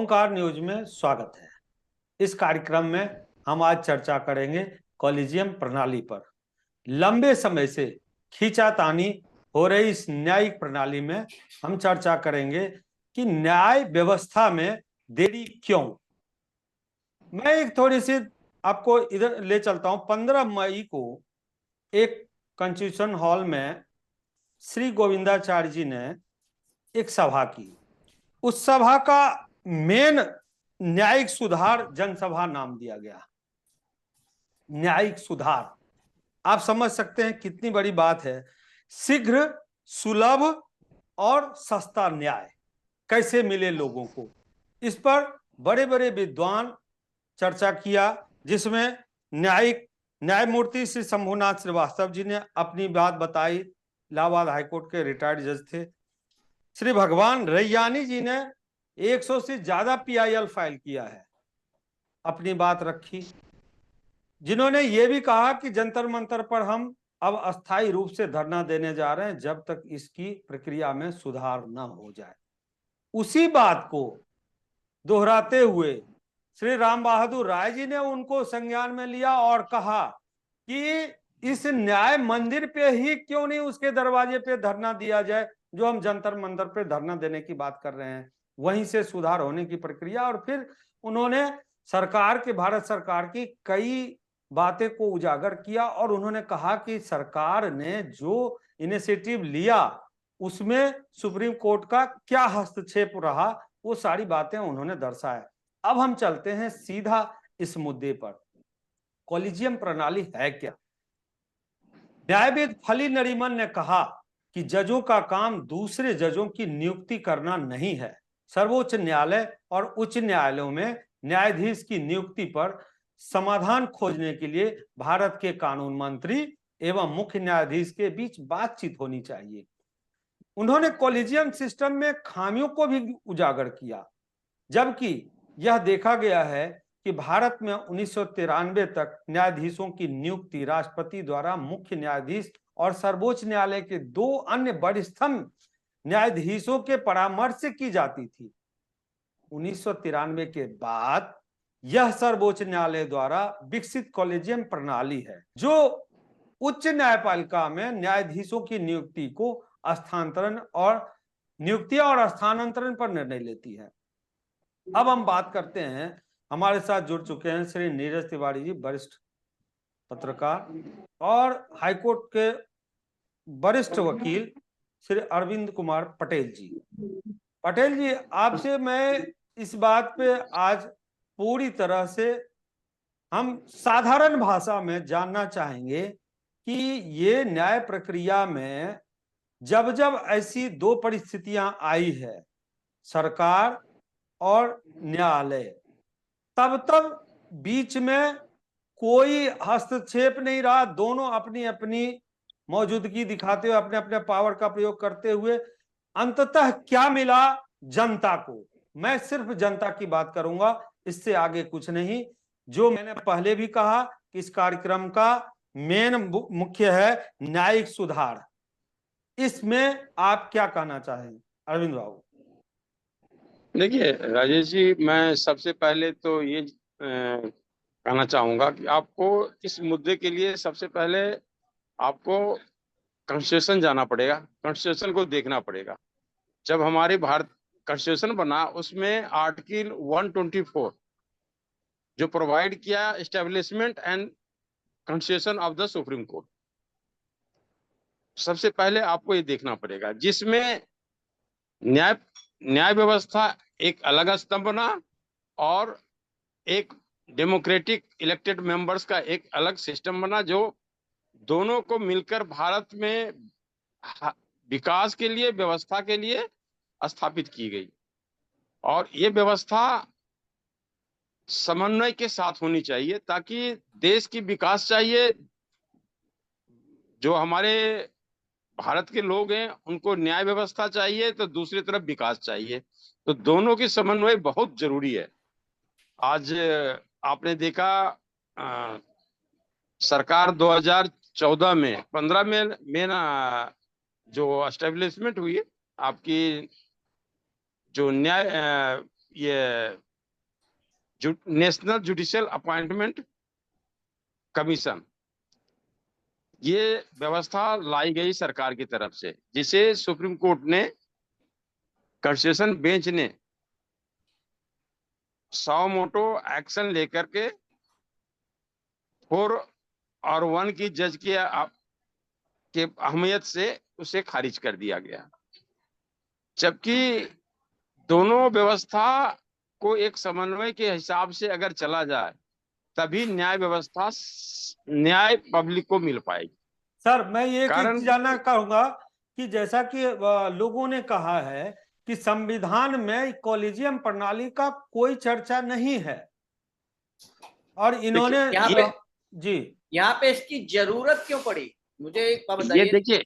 ओंकार news में स्वागत है। इस कार्यक्रम में हम आज चर्चा करेंगे कॉलेजियम प्रणाली पर। लंबे समय से खींचातानी हो रही इस न्यायिक प्रणाली में हम चर्चा करेंगे कि न्याय व्यवस्था में देरी क्यों। मैं एक थोड़ी सी आपको इधर ले चलता हूं। 15 मई को एक कॉन्स्टिट्यूशन हॉल में श्री गोविंदाचार्य जी ने एक सभा की। उस सभा का मेन न्यायिक सुधार जनसभा नाम दिया गया। न्यायिक सुधार, आप समझ सकते हैं कितनी बड़ी बात है। शीघ्र, सुलभ और सस्ता न्याय कैसे मिले लोगों को, इस पर बड़े बड़े विद्वान चर्चा किया, जिसमें न्यायमूर्ति श्री शंभुनाथ श्रीवास्तव जी ने अपनी बात बताई। इलाहाबाद हाईकोर्ट के रिटायर्ड जज थे। श्री भगवान रैयानी जी ने 100 से ज्यादा PIL फाइल किया है, अपनी बात रखी, जिन्होंने ये भी कहा कि जंतर मंतर पर हम अब अस्थायी रूप से धरना देने जा रहे हैं जब तक इसकी प्रक्रिया में सुधार न हो जाए। उसी बात को दोहराते हुए श्री राम बहादुर राय जी ने उनको संज्ञान में लिया और कहा कि इस न्याय मंदिर पे ही क्यों नहीं उसके दरवाजे पे धरना दिया जाए, जो हम जंतर मंतर पे धरना देने की बात कर रहे हैं, वहीं से सुधार होने की प्रक्रिया। और फिर उन्होंने भारत सरकार की कई बातें को उजागर किया और उन्होंने कहा कि सरकार ने जो इनिशिएटिव लिया उसमें सुप्रीम कोर्ट का क्या हस्तक्षेप रहा, वो सारी बातें उन्होंने दर्शाया। अब हम चलते हैं सीधा इस मुद्दे पर, कॉलेजियम प्रणाली है क्या। न्यायविद फली नरीमन ने कहा कि जजों का काम दूसरे जजों की नियुक्ति करना नहीं है। सर्वोच्च न्यायालय और उच्च न्यायालयों में न्यायाधीश की नियुक्ति पर समाधान खोजने के लिए भारत के कानून मंत्री एवं मुख्य न्यायाधीश के बीच बातचीत होनी चाहिए। उन्होंने कॉलेजियम सिस्टम में खामियों को भी उजागर किया, जबकि यह देखा गया है कि भारत में 1993 तक न्यायाधीशों की नियुक्ति राष्ट्रपति द्वारा मुख्य न्यायाधीश और सर्वोच्च न्यायालय के 2 अन्य वरिष्ठतम न्यायाधीशों के परामर्श से की जाती थी। 1993 के बाद यह सर्वोच्च न्यायालय द्वारा विकसित कॉलेजियम प्रणाली है, जो उच्च न्यायपालिका में न्यायाधीशों की नियुक्ति और स्थानांतरण पर निर्णय लेती है। अब हम बात करते हैं, हमारे साथ जुड़ चुके हैं श्री नीरज तिवारी जी, वरिष्ठ पत्रकार, और हाईकोर्ट के वरिष्ठ वकील श्री अरविंद कुमार पटेल जी। पटेल जी, आपसे मैं इस बात पे आज पूरी तरह से हम साधारण भाषा में जानना चाहेंगे कि ये न्याय प्रक्रिया में जब जब ऐसी 2 परिस्थितियां आई है, सरकार और न्यायालय, तब तब बीच में कोई हस्तक्षेप नहीं रहा। दोनों अपनी अपनी मौजूदगी दिखाते हुए, अपने अपने पावर का प्रयोग करते हुए अंततः क्या मिला जनता को। मैं सिर्फ जनता की बात करूंगा, इससे आगे कुछ नहीं। जो मैंने पहले भी कहा कि इस कार्यक्रम का मेन मुख्य है न्यायिक सुधार। इसमें आप क्या कहना चाहेंगे अरविंद बाबू? देखिए राजेश जी, मैं सबसे पहले तो ये कहना चाहूंगा कि आपको इस मुद्दे के लिए सबसे पहले आपको कॉन्स्टिट्यूशन जाना पड़ेगा, कॉन्स्टिट्यूशन को देखना पड़ेगा। जब हमारे भारत कॉन्स्टिट्यूशन बना, उसमें आर्टिकल 124 जो प्रोवाइड किया establishment and constitution of the supreme court, सबसे पहले आपको ये देखना पड़ेगा, जिसमें न्याय व्यवस्था एक अलग स्तंभ बना और एक डेमोक्रेटिक इलेक्टेड मेंबर्स का एक अलग सिस्टम बना, जो दोनों को मिलकर भारत में विकास के लिए, व्यवस्था के लिए स्थापित की गई। और ये व्यवस्था समन्वय के साथ होनी चाहिए, ताकि देश की विकास चाहिए, जो हमारे भारत के लोग हैं उनको न्याय व्यवस्था चाहिए, तो दूसरी तरफ विकास चाहिए, तो दोनों की समन्वय बहुत जरूरी है। आज आपने देखा सरकार 2014 में 15 में ना जो एस्टेब्लिशमेंट हुई आपकी, जो न्याय ये नेशनल जुडिशियल अपॉइंटमेंट कमीशन, ये व्यवस्था लाई गई सरकार की तरफ से, जिसे सुप्रीम कोर्ट ने, कंस्टिट्यूशन बेंच ने सौ मोटो एक्शन लेकर के 4 और 1 की जज के अहमियत से उसे खारिज कर दिया गया। जबकि दोनों व्यवस्था को एक समन्वय के हिसाब से अगर चला जाए, तभी न्याय पब्लिक को मिल पाएगी। सर मैं ये एक कारण चीज जानना चाहूंगा कि जैसा कि लोगों ने कहा है कि संविधान में कॉलेजियम प्रणाली का कोई चर्चा नहीं है, और इन्होंने यहाँ पे जी यहाँ पे इसकी जरूरत क्यों पड़ी, मुझे एक बात ये बताइए। देखिए,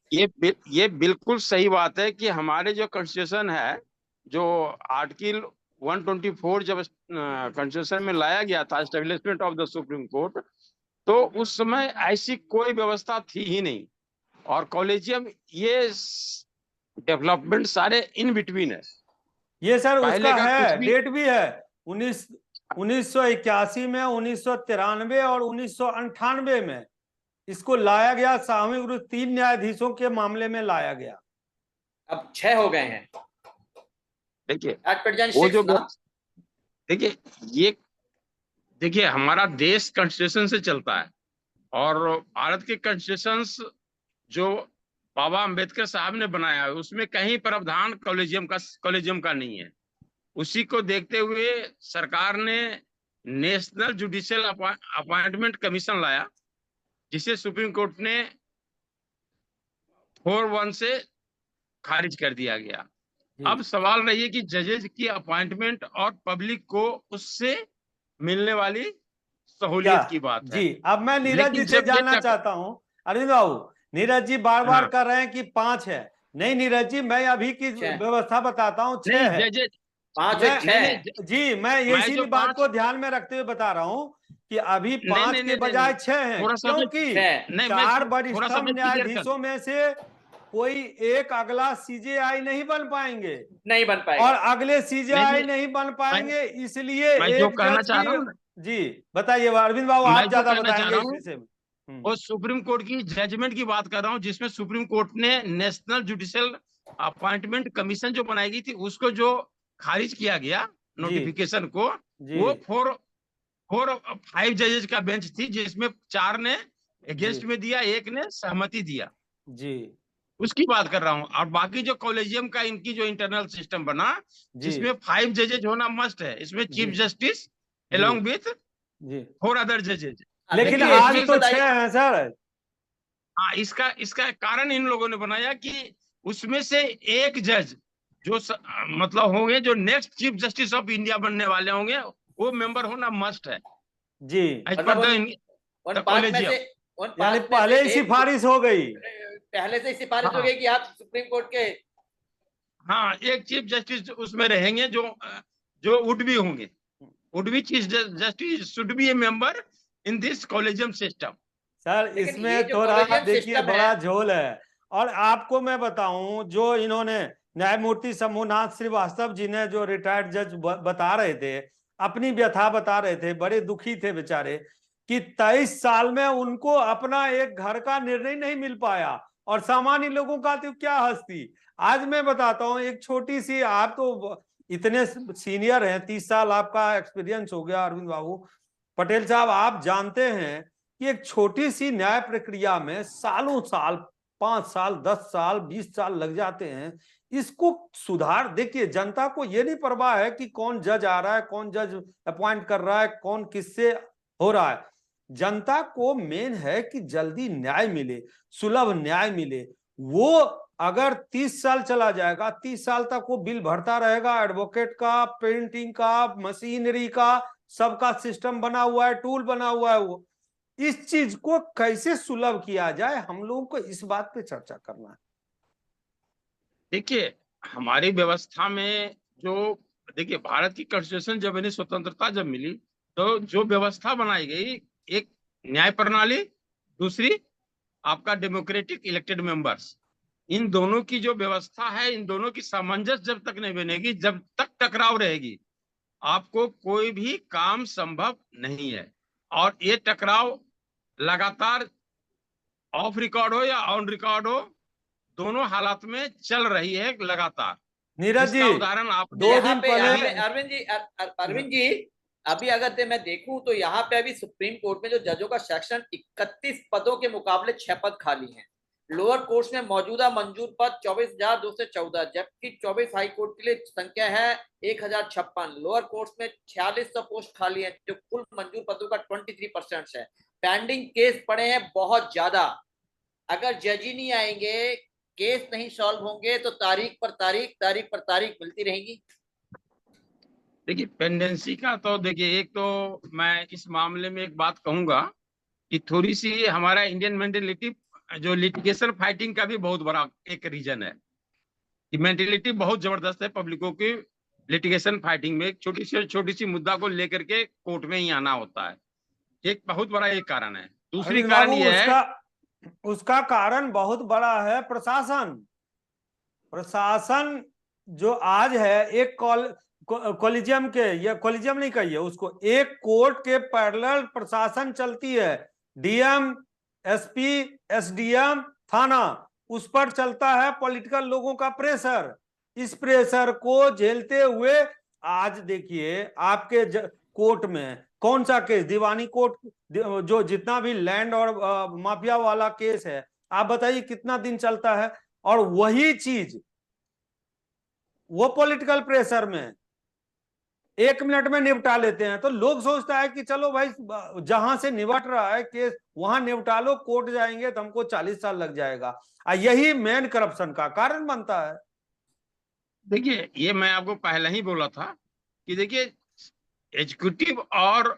ये बिल्कुल सही बात है कि हमारे जो कॉन्स्टिट्यूशन है, जो आर्टिकल 124 जब कॉन्स्टिट्यूशन में लाया गया था, establishment of the supreme court, तो उस समय ऐसी कोई व्यवस्था थी ही नहीं। और कॉलेजियम ये डेवलपमेंट सारे इन बिटवीन है। ये सर पहले उसका का है, कुछ भी डेट भी है 1981 में, 1993 और 1998 में इसको लाया गया। सामूहिक रूप 3 न्यायाधीशों के मामले में लाया गया। अब 6 हो गए हैं। देखिए एट प्रेजेंट वो 6 जो ना। देखिए हमारा देश कॉन्स्टिट्यूशन से चलता है, और भारत के कॉन्स्टिट्यूशन जो बाबा अंबेडकर साहब ने बनाया है, उसमें कहीं प्रावधान कॉलेजियम का नहीं है। उसी को देखते हुए सरकार ने नेशनल जुडिशियल अपॉइंटमेंट कमीशन लाया, जिसे सुप्रीम कोर्ट ने 4-1 से खारिज कर दिया गया। अब सवाल रही है कि जजेज की अपॉइंटमेंट और पब्लिक को उससे मिलने वाली सहूलियत की बात है। जी अब मैं नीरज जी से जानना चाहता हूं, अरविंद बाबू, नीरज जी बार बार कर रहे हैं कि 5 है। नहीं नीरज जी, मैं अभी की व्यवस्था बताता हूँ, 6 है। 5 है, 6 है। जी मैं इसी बात को ध्यान में रखते हुए बता रहा हूँ कि अभी 5 के बजाय 6 है, क्योंकि 4 वरिष्ठतम न्यायाधीशों में से कोई एक अगला सीजेआई नहीं बन पाएंगे, नहीं बन पाएगा, और अगले सीजेआई नहीं बन पाएंगे, इसलिए एक जज की। जी बताइए अरविंद बाबू, आप ज्यादा बताएंगे इस विषय में। और सुप्रीम कोर्ट की जजमेंट की बात कर रहा हूं, जिसमें सुप्रीम कोर्ट ने नेशनल जुडिशियल अपॉइंटमेंट कमीशन जो बनाई गई थी, उसको जो खारिज किया गया नोटिफिकेशन को, वो 5 जजेस का बेंच थी, जिसमें 4 ने अगेंस्ट में दिया, 1 ने सहमति दिया। जी उसकी बात कर रहा हूं। और बाकी जो कॉलेजियम का इनकी जो इंटरनल सिस्टम बना, जिसमें 5 जजेज होना मस्ट है, इसमें chief justice along with 4 other जजेज। लेकिन आज तो 6 है सर। हाँ, इसका कारण इन लोगों ने बनाया कि उसमें से एक जज जो मतलब होंगे, जो next chief justice of India बनने वाले होंगे, वो मेंबर होना मस्ट है जी। यानी पहले ही सिफारिश हो गई, पहले से सिफारिश हो गई कि आप सुप्रीम कोर्ट के, हाँ, एक चीफ जस्टिस उसमें रहेंगे, जो वुड बी होंगे, would be chief justice should be A member in this collegium system. Sir इसमें थोड़ा देखिए बड़ा झोल है। और आपको मैं बताऊं, जो इन्होंने न्यायमूर्ति शंभुनाथ श्रीवास्तव जी ने, जो रिटायर्ड जज बता रहे थे, अपनी व्यथा बता रहे थे, बड़े दुखी थे बेचारे कि 23 साल में उनको अपना एक घर का निर्णय नहीं मिल पाया, और सामान्य लोगों का तो क्या हस्ती। आज मैं बताता हूँ एक छोटी सी, आप तो इतने सीनियर हैं, 30 साल आपका एक्सपीरियंस हो गया अरविंद बाबू पटेल साहब, आप जानते हैं कि एक छोटी सी न्याय प्रक्रिया में सालों साल, 5 साल 10 साल 20 साल लग जाते हैं। इसको सुधार, देखिए जनता को ये नहीं परवाह है कि कौन जज आ रहा है, कौन जज अपॉइंट कर रहा है, कौन किससे हो रहा है। जनता को मेन है कि जल्दी न्याय मिले, सुलभ न्याय मिले। वो अगर 30 साल चला जाएगा, 30 साल तक वो बिल भरता रहेगा, एडवोकेट का, प्रिंटिंग का, मशीनरी का, सबका सिस्टम बना हुआ है, टूल बना हुआ है। वो इस चीज को कैसे सुलभ किया जाए, हम लोगों को इस बात पे चर्चा करना है। देखिए हमारी व्यवस्था में जो, देखिए भारत की कॉन्स्टिट्यूशन जब इन्हें स्वतंत्रता जब मिली, तो जो व्यवस्था बनाई गई, एक न्याय प्रणाली, दूसरी आपका डेमोक्रेटिक इलेक्टेड मेंबर्स, इन दोनों की जो व्यवस्था है, इन दोनों की सामंजस्य जब तक नहीं बनेगी, जब तक टकराव रहेगी, आपको कोई भी काम संभव नहीं है। और ये टकराव लगातार ऑफ रिकॉर्ड हो या ऑन रिकॉर्ड हो, दोनों हालात में चल रही है लगातार, नीरज जी, जिसका उदाहरण आपने 2 दिन यहाँ पहले पे अरविंद जी अरविंद जी, अभी अगर मैं देखूं तो यहाँ पे अभी सुप्रीम कोर्ट में जो जजों का सेक्शन 31 पदों के मुकाबले 6 पद खाली हैं। लोअर कोर्ट्स में मौजूदा मंजूर पद 24,214, जबकि 24 हाई कोर्ट के लिए संख्या है 1,056। लोअर कोर्ट्स में 4600 पोस्ट खाली है, जो कुल मंजूर पदों का 23% है। पेंडिंग केस पड़े हैं बहुत ज्यादा। अगर जज ही नहीं आएंगे, केस नहीं सॉल्व होंगे, तो तारीख पर तारीख मिलती रहेंगी। देखिए, पेंडेंसी का तो देखिए, एक तो मैं इस मामले में एक बात कहूंगा कि थोड़ी सी हमारा इंडियन मेंटेलिटी, जो लिटिगेशन फाइटिंग का भी बहुत बड़ा एक रीजन है कि मेंटेलिटी बहुत जबरदस्त है पब्लिकों की। लिटिगेशन फाइटिंग में एक छोटी सी मुद्दा को लेकर के कोर्ट में ही आना होता है, एक बहुत बड़ा एक कारण है। दूसरी अरविंद कारण बाबू, यह है, उसका कारण बहुत बड़ा है प्रशासन जो आज है एक कॉलेजियम के, या कॉलेजियम नहीं कहिए उसको, एक कोर्ट के पैरेलल प्रशासन चलती है। डीएम, एसपी, एसडीएम, थाना, उस पर चलता है पॉलिटिकल लोगों का प्रेशर। इस प्रेशर को झेलते हुए आज देखिए आपके कोर्ट में कौन सा केस, दीवानी कोर्ट, जो जितना भी लैंड और माफिया वाला केस है, आप बताइए कितना दिन चलता है। और वही चीज वो पॉलिटिकल प्रेशर में 1 मिनट में निपटा लेते हैं। तो लोग सोचता है कि चलो भाई, जहां से निपट रहा है केस वहां निपटा लो, कोर्ट जाएंगे तो हमको 40 साल लग जाएगा। यही मेन करप्शन का कारण बनता है। देखिए, ये मैं आपको पहले ही बोला था कि देखिए, एग्जीक्यूटिव और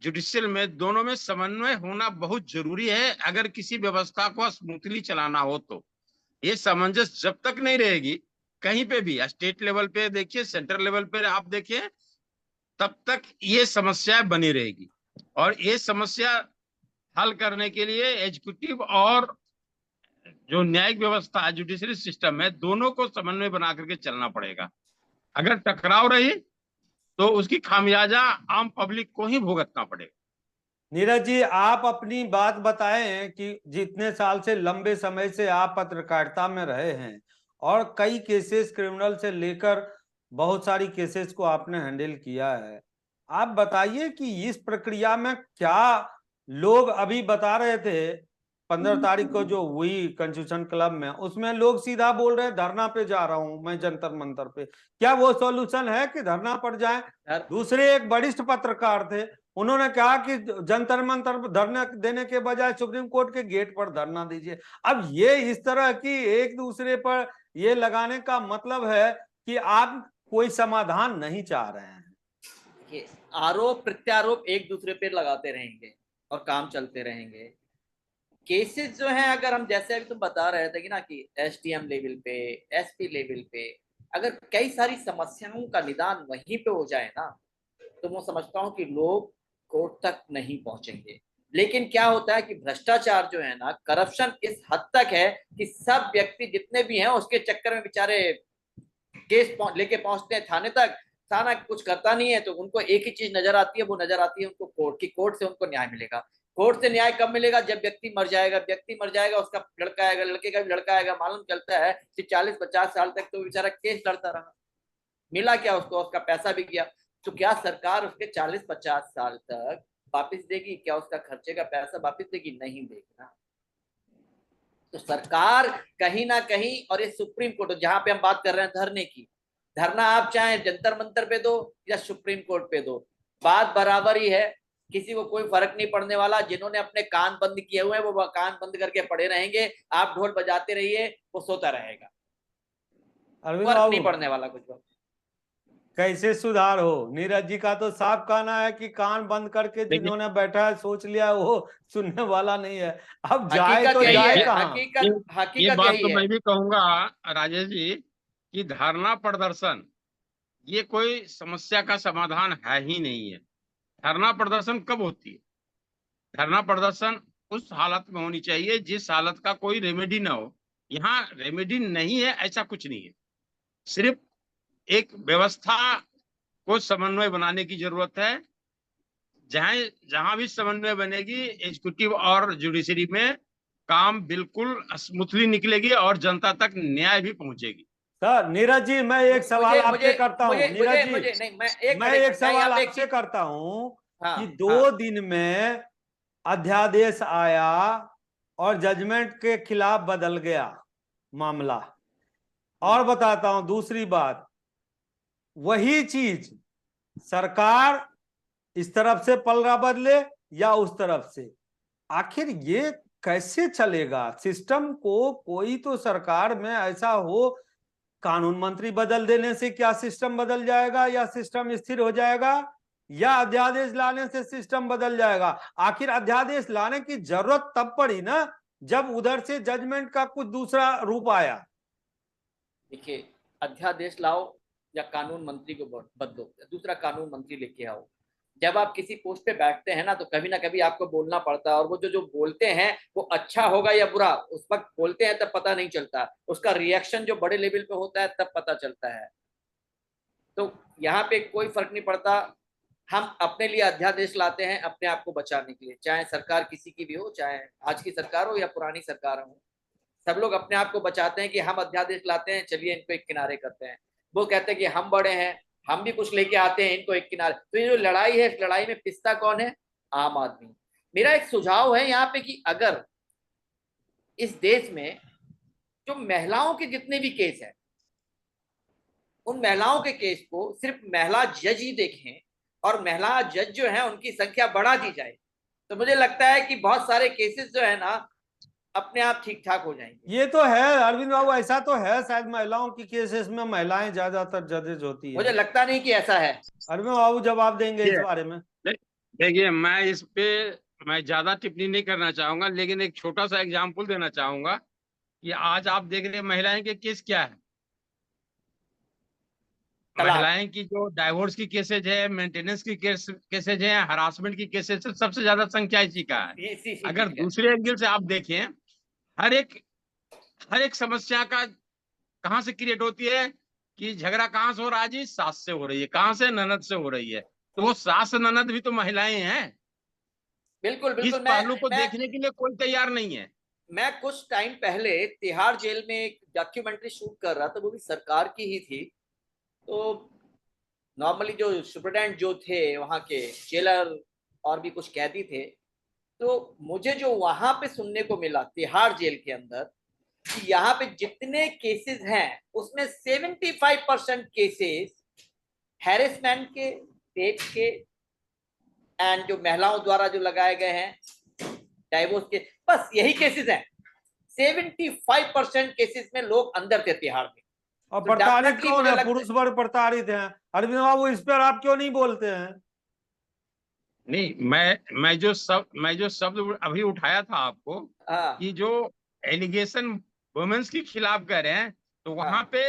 जुडिशियल में दोनों में समन्वय होना बहुत जरूरी है अगर किसी व्यवस्था को स्मूथली चलाना हो। तो ये सामंजस्य जब तक नहीं रहेगी, कहीं पे भी, स्टेट लेवल पे देखिए, सेंट्रल लेवल पे आप देखिए, तब तक ये समस्या बनी रहेगी। और ये समस्या हल करने के लिए एग्जीक्यूटिव और जो न्यायिक व्यवस्था है, जुडिशरी सिस्टम है, दोनों को समन्वय बना करके चलना पड़ेगा। अगर टकराव रही तो उसकी खामियाजा आम पब्लिक को ही भुगतना पड़ेगा। नीरज जी, आप अपनी बात बताएं कि जितने साल से, लंबे समय से आप पत्रकारिता में रहे हैं और कई केसेस क्रिमिनल से लेकर बहुत सारी केसेस को आपने हैंडल किया है, आप बताइए कि इस प्रक्रिया में क्या लोग अभी बता रहे थे 15 तारीख को जो हुई कंस्टिट्यूशन क्लब में, उसमें लोग सीधा बोल रहे हैं धरना पे जा रहा हूं मैं, जंतर मंतर पे। क्या वो सॉल्यूशन है कि धरना पर जाएं? दूसरे एक वरिष्ठ पत्रकार थे, उन्होंने कहा कि जंतर मंतर धरना देने के बजाय सुप्रीम कोर्ट के गेट पर धरना दीजिए। अब ये इस तरह की एक दूसरे पर ये लगाने का मतलब है कि आप कोई समाधान नहीं चाह रहे हैं। आरोप प्रत्यारोप एक दूसरे पे लगाते रहेंगे और काम चलते रहेंगे। केसेस जो हैं, अगर हम जैसे अभी तुम बता रहे थे कि ना कि एसडीएम लेवल पे, एसपी लेवल पे, अगर कई सारी समस्याओं का निदान वहीं पे हो जाए ना, तो मैं समझता हूं कि लोग कोर्ट तक नहीं पहुंचेंगे। लेकिन क्या होता है कि भ्रष्टाचार जो है ना, करप्शन इस हद तक है कि सब व्यक्ति जितने भी हैं उसके चक्कर में बेचारे केस लेके पहुंचते हैं थाने तक। थाना कुछ करता नहीं है तो उनको एक ही चीज नजर आती है, वो नजर आती है उनको कोर्ट की। कोर्ट से उनको न्याय मिलेगा। कोर्ट से न्याय कब मिलेगा? जब व्यक्ति मर जाएगा। व्यक्ति मर जाएगा, उसका लड़का आएगा, लड़के का भी लड़का आएगा। मालूम चलता है कि 40-50 साल तक तो बेचारा केस लड़ता रहा, मिला क्या उसको? उसका पैसा भी गया। तो क्या सरकार उसके 40-50 साल तक वापिस देगी? क्या उसका खर्चे का पैसा वापिस देगी? नहीं देगी ना। तो सरकार कहीं ना कहीं, और ये सुप्रीम कोर्ट जहां पे हम बात कर रहे हैं धरने की, धरना आप चाहे जंतर मंतर पे दो या सुप्रीम कोर्ट पे दो, बात बराबर ही है। किसी को कोई फर्क नहीं पड़ने वाला। जिन्होंने अपने कान बंद किए हुए हैं वो कान बंद करके पड़े रहेंगे। आप ढोल बजाते रहिए, वो सोता रहेगा। फर्क नहीं पड़ने वाला कुछ। कैसे सुधार हो? नीरज जी का तो साफ कहना है कि कान बंद करके जिन्होंने बैठा है, सोच लिया, वो सुनने वाला नहीं है। अब जाए तो जाए कहाँ? ये बात तो मैं भी कहूंगा राजेश जी कि धरना प्रदर्शन ये कोई समस्या का समाधान है ही नहीं है। धरना प्रदर्शन कब होती है? धरना प्रदर्शन उस हालत में होनी चाहिए जिस हालत का कोई रेमेडी ना हो। यहाँ रेमेडी नहीं है, ऐसा कुछ नहीं है। सिर्फ एक व्यवस्था को समन्वय बनाने की जरूरत है। जहां जहां भी समन्वय बनेगी, एग्जीक्यूटिव और जुडिशरी में काम बिल्कुल स्मूथली निकलेगी और जनता तक न्याय भी पहुंचेगी। सर नीरज जी, मैं एक सवाल मुझे आपसे मुझे करता हूँ। मुझे नीरज मुझे जी, मुझे नहीं, मैं एक मैं मिनट, एक मैं यहाँ सवाल पे एक आपसे चीज। करता हूँ हाँ कि हाँ 2 दिन में अध्यादेश आया और जजमेंट के खिलाफ बदल गया मामला। और बताता हूं दूसरी बात, वही चीज सरकार इस तरफ से पलड़ा बदले या उस तरफ से, आखिर ये कैसे चलेगा सिस्टम को? कोई तो सरकार में ऐसा हो, कानून मंत्री बदल देने से क्या सिस्टम बदल जाएगा या सिस्टम स्थिर हो जाएगा, या अध्यादेश लाने से सिस्टम बदल जाएगा? आखिर अध्यादेश लाने की जरूरत तब पड़ी ना जब उधर से जजमेंट का कुछ दूसरा रूप आया। देखिए, अध्यादेश लाओ या कानून मंत्री को बदलो, दूसरा कानून मंत्री लेके आओ। जब आप किसी पोस्ट पे बैठते हैं ना, तो कभी ना कभी आपको बोलना पड़ता है, और वो जो जो बोलते हैं वो अच्छा होगा या बुरा, उस वक्त बोलते हैं तब पता नहीं चलता, उसका रिएक्शन जो बड़े लेवल पे होता है तब पता चलता है। तो यहाँ पे कोई फर्क नहीं पड़ता। हम अपने लिए अध्यादेश लाते हैं अपने आप को बचाने के लिए, चाहे सरकार किसी की भी हो, चाहे आज की सरकार हो या पुरानी सरकार हो, सब लोग अपने आप को बचाते हैं कि हम अध्यादेश लाते हैं, चलिए इनको एक किनारे करते हैं। वो कहते हैं कि हम बड़े हैं, हम भी कुछ लेके आते हैं, इनको एक किनारे। तो ये जो लड़ाई है, इस लड़ाई में पिसता कौन है? आम आदमी। मेरा एक सुझाव है यहाँ पे कि अगर इस देश में जो महिलाओं के जितने भी केस हैं, उन महिलाओं के केस को सिर्फ महिला जज ही देखें और महिला जज जो है उनकी संख्या बढ़ा दी जाए, तो मुझे लगता है कि बहुत सारे केसेस जो है ना अपने आप ठीक ठाक हो जाएंगे। ये तो है अरविंद बाबू, ऐसा तो है, शायद महिलाओं की केसेस में महिलाएं ज्यादातर जजेज होती मुझे हैं। लगता नहीं कि ऐसा है। अरविंद बाबू जवाब देंगे इस बारे में। देखिए, मैं इस पे मैं ज्यादा टिप्पणी नहीं करना चाहूंगा, लेकिन एक छोटा सा एग्जाम्पल देना चाहूंगा कि आज आप देख रहे हैं महिलाएं के केस क्या है। तलाक। महिलाएं की जो डाइवोर्स की केसेज है, मेंटेनेंस की केसेज है, हरासमेंट की केसेज है, सबसे ज्यादा संख्या इसी का है। इसी अगर चीज का। दूसरे एंगल से आप देखें, हर एक हर एक समस्या का कहाँ से क्रिएट होती है कि झगड़ा कहाँ से हो रहा है जी? सास से हो रही है। कहाँ से? ननद से हो रही है। तो वो सास ननद भी तो महिलाएं हैं। बिल्कुल इस बिल्कुल। पहलू को देखने के लिए कोई तैयार नहीं है। मैं कुछ टाइम पहले तिहाड़ जेल में एक डॉक्यूमेंट्री शूट कर रहा था, वो भी सरकार की ही थी। तो नॉर्मली जो सुप्रिटेंडेंट जो थे वहाँ के, जेलर और भी कुछ कैदी थे, तो मुझे जो वहां पे सुनने को मिला तिहाड़ जेल के अंदर कि यहाँ पे जितने केसेस हैं उसमें 75% केसेस हैरेसमेंट के, रेप के, एंड जो महिलाओं द्वारा जो लगाए गए हैं डाइवोर्स के, बस यही केसेस हैं। 75% केसेस में लोग अंदर थे तिहाड़ में। और तो प्रताड़ित डेफिनेटली कौन मुझे है? लगता पुरुष वर्ग प्रताड़ित हैं। अरविंद बाबू इस पर आप क्यों नहीं बोलते हैं? नहीं, मैं जो शब्द अभी उठाया था आपको, हाँ कि जो एलिगेशन वुमेन्स के खिलाफ कर रहे हैं, तो वहां हाँ। पे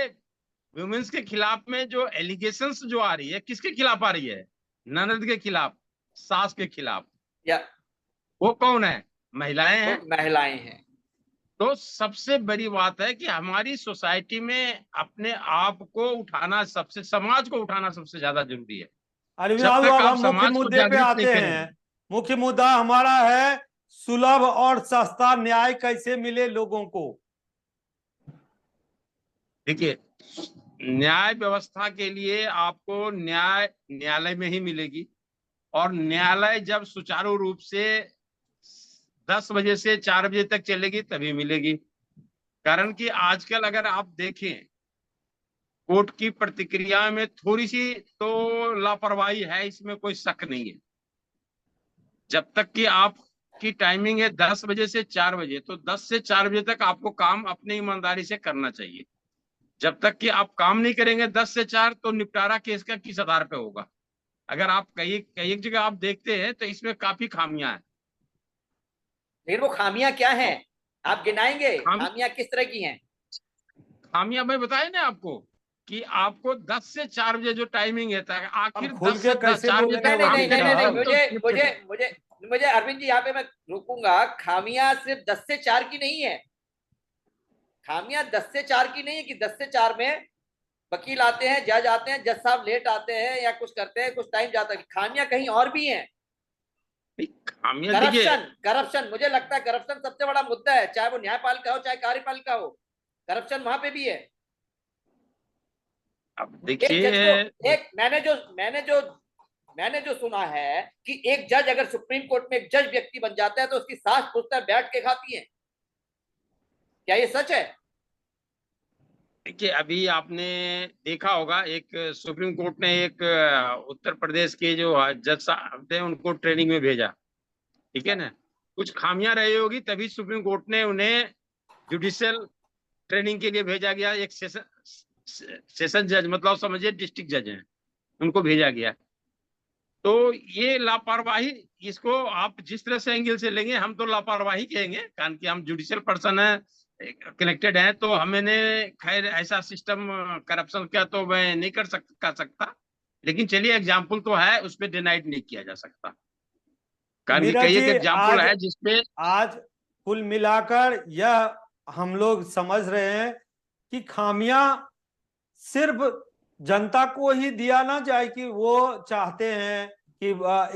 वुमेन्स के खिलाफ में जो एलिगेशंस जो आ रही है, किसके खिलाफ आ रही है? ननद के खिलाफ, सास के खिलाफ। या वो कौन है? महिलाएं वो हैं। महिलाएं हैं। तो सबसे बड़ी बात है कि हमारी सोसाइटी में अपने आप को उठाना, सबसे समाज को उठाना सबसे ज्यादा जरूरी है। अरविंद जब बाबू तक अब आप हम मुख्य समाज को मुद्दे पे जागृत नहीं आते हैं। करेंगे। मुख्य मुद्दा हमारा है सुलभ और सस्ता न्याय कैसे मिले लोगों को। देखिए, न्याय व्यवस्था के लिए आपको न्यायालय में ही मिलेगी, और न्यायालय जब सुचारू रूप से 10 बजे से 4 बजे तक चलेगी तभी मिलेगी। कारण कि आजकल अगर आप देखें, कोर्ट की प्रतिक्रिया में थोड़ी सी तो लापरवाही है, इसमें कोई शक नहीं है। जब तक कि आपकी टाइमिंग है 10 बजे से 4 बजे, तो 10 से 4 बजे तक आपको काम अपनी ईमानदारी से करना चाहिए। जब तक कि आप काम नहीं करेंगे 10 से 4, तो निपटारा केस का किस आधार पे होगा? अगर आप कई कई एक जगह आप देखते हैं तो इसमें काफी खामियां हैं। लेकिन वो खामियां क्या हैं? आप गिनाएंगे खाम खामियां किस तरह की हैं? खामियां मैं बताया ना आपको, कि आपको 10 से 4 बजे जो टाइमिंग है, अब आखिर खुल 10 के से कैसे 4 बजे बोलेंगे तक नहीं नहीं काम नहीं नहीं वकील नहीं नहीं, करेंगे साहब? तो मुझे निपट मुझे जाए। मुझे मुझे अरविंद जी यहाँ पे मैं रुकूंगा। खामियां सिर्फ 10 से 4 की नहीं है। खामियां 10 से 4 की नहीं है कि 10 से 4 में वकील आते हैं, जज आते हैं, जज साहब लेट आते हैं या कुछ करते हैं, कुछ टाइम जाता है। खामियां कहीं और भी हैं। खामियां देखिए, करप्शन मुझे लगता है करप्शन सबसे बड़ा मुद्दा है, चाहे वो न्यायपालिका हो चाहे कार्यपालिका हो, करप्शन वहां पे भी है। अब एक जज देखिए, को एक मैंने जो सुना है कि एक जज अगर सुप्रीम कोर्ट में एक जज व्यक्ति बन जाता है तो उसकी सास पूछता है बैठ के खाती है। क्या ये सच है? देखिए अभी आपने देखा होगा, एक सुप्रीम कोर्ट ने एक उत्तर प्रदेश के जो जज साहब थे उनको ट्रेनिंग में भेजा, ठीक है ना। कुछ खामियां रही होगी तभी सुप्रीम कोर्ट ने उन्हें जुडिशियल ट्रेनिंग के लिए भेजा गया। एक सेशन जज, मतलब समझिए डिस्ट्रिक्ट जज हैं, उनको भेजा गया। तो ये लापरवाही, इसको आप जिस तरह से एंगल से लेंगे, हम तो लापरवाही कहेंगे, कारण कि हम जुडिशियल पर्सन है, कनेक्टेड है, तो हमने खैर ऐसा सिस्टम करप्शन का तो मैं नहीं कर सकता, लेकिन चलिए एग्जाम्पल तो है, उस पर डिनाइड नहीं किया जा सकता। कारण कि नीरज कई एक जी, एग्जाम्पल है जिसपे आज कुल मिलाकर यह हम लोग समझ रहे हैं कि खामियां सिर्फ जनता को ही दिया ना जाए कि वो चाहते हैं कि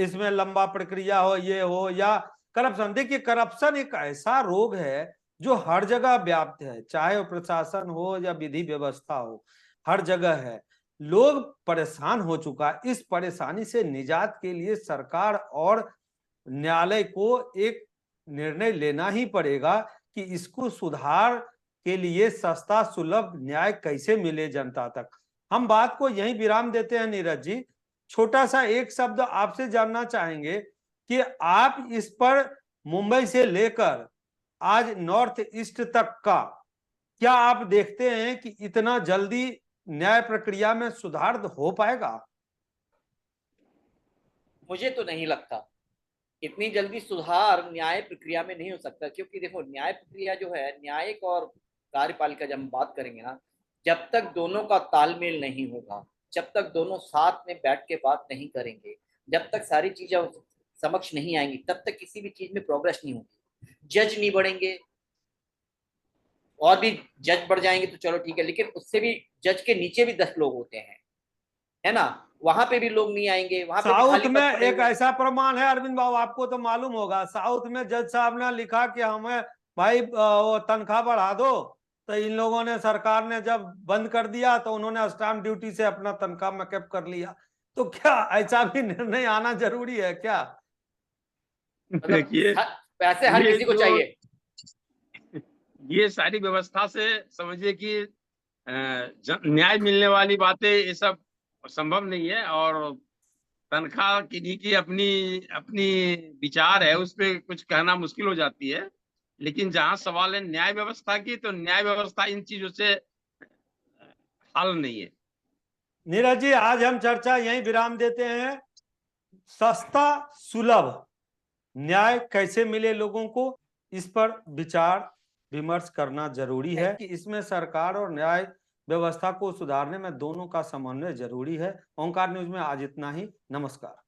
इसमें लंबा प्रक्रिया हो, ये हो, या करप्शन। देखिए, करप्शन एक ऐसा रोग है जो हर जगह व्याप्त है, चाहे वो प्रशासन हो या विधि व्यवस्था हो, हर जगह है। लोग परेशान हो चुका है। इस परेशानी से निजात के लिए सरकार और न्यायालय को एक निर्णय लेना ही पड़ेगा कि इसको सुधार के लिए सस्ता सुलभ न्याय कैसे मिले जनता तक। हम बात को यहीं विराम देते हैं नीरज जी। छोटा सा एक शब्द आपसे जानना चाहेंगे कि आप इस पर मुंबई से लेकर आज नॉर्थ ईस्ट तक का क्या आप देखते हैं कि इतना जल्दी न्याय प्रक्रिया में सुधार हो पाएगा? मुझे तो नहीं लगता इतनी जल्दी सुधार न्याय प्रक्रिया में नहीं हो सकता, क्योंकि देखो न्याय प्रक्रिया जो है, न्यायिक और कार्यपालिका जब हम बात करेंगे ना, जब तक दोनों का तालमेल नहीं होगा, जब तक दोनों साथ में बैठ के बात नहीं करेंगे, जब तक सारी चीजें समक्ष नहीं आएंगी, तब तक किसी भी चीज में प्रोग्रेस नहीं होगी। जज नहीं बढ़ेंगे, और भी जज बढ़ जाएंगे तो चलो ठीक है, लेकिन उससे भी जज के नीचे भी 10 लोग होते हैं, है ना, वहां पे भी लोग नहीं आएंगे, वहां पे भी साउथ खाली में पद पड़े एक हुए। ऐसा प्रमाण है अरविंद बाबू, आपको तो मालूम होगा, साउथ में जज साहब ने लिखा कि हमें भाई वो तनख्वाह बढ़ा दो, तो इन लोगों ने, सरकार ने जब बंद कर दिया तो उन्होंने स्टाम्प ड्यूटी से अपना तनख्वाह मैकअप कर लिया। तो क्या ऐसा भी निर्णय आना जरूरी है क्या? मतलब देखिए पैसे हर ये किसी को जो चाहिए। ये सारी व्यवस्था से समझिए कि न्याय मिलने वाली बातें, ये सब संभव नहीं है। और तनख्वाह किन्हीं की अपनी अपनी विचार है, उस पर कुछ कहना मुश्किल हो जाती है। लेकिन जहां सवाल है न्याय व्यवस्था की, तो न्याय व्यवस्था इन चीजों से हल नहीं है। नीरज जी, आज हम चर्चा यहीं विराम देते हैं। सस्ता सुलभ न्याय कैसे मिले लोगों को, इस पर विचार विमर्श करना जरूरी है कि इसमें सरकार और न्याय व्यवस्था को सुधारने में दोनों का समन्वय जरूरी है। ओंकार न्यूज में आज इतना ही। नमस्कार।